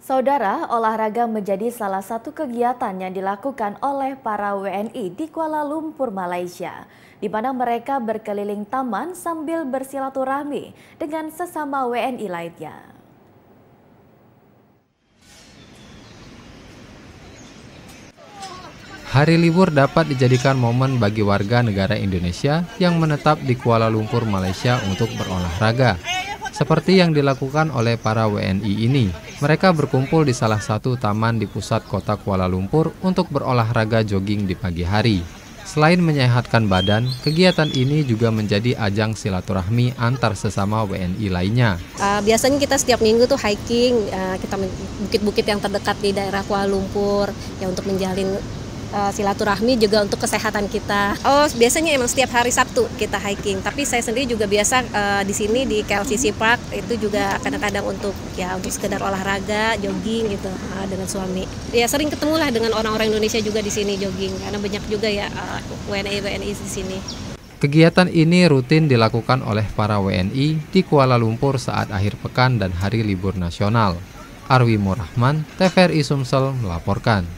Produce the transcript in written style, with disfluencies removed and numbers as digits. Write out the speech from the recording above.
Saudara, olahraga menjadi salah satu kegiatan yang dilakukan oleh para WNI di Kuala Lumpur, Malaysia, di mana mereka berkeliling taman sambil bersilaturahmi dengan sesama WNI lainnya. Hari libur dapat dijadikan momen bagi warga negara Indonesia yang menetap di Kuala Lumpur, Malaysia untuk berolahraga. Seperti yang dilakukan oleh para WNI ini, mereka berkumpul di salah satu taman di pusat kota Kuala Lumpur untuk berolahraga jogging di pagi hari. Selain menyehatkan badan, kegiatan ini juga menjadi ajang silaturahmi antar sesama WNI lainnya. Biasanya kita setiap minggu tuh hiking, kita bukit-bukit yang terdekat di daerah Kuala Lumpur ya untuk menjalin silaturahmi juga untuk kesehatan kita. Biasanya emang setiap hari Sabtu kita hiking, tapi saya sendiri juga biasa di sini di KLCC Park itu juga kadang-kadang untuk sekedar olahraga, jogging gitu dengan suami. Ya sering ketemu lah dengan orang-orang Indonesia juga di sini jogging karena banyak juga ya WNI di sini. Kegiatan ini rutin dilakukan oleh para WNI di Kuala Lumpur saat akhir pekan dan hari libur nasional. Arwi Murrahman, TVRI Sumsel melaporkan.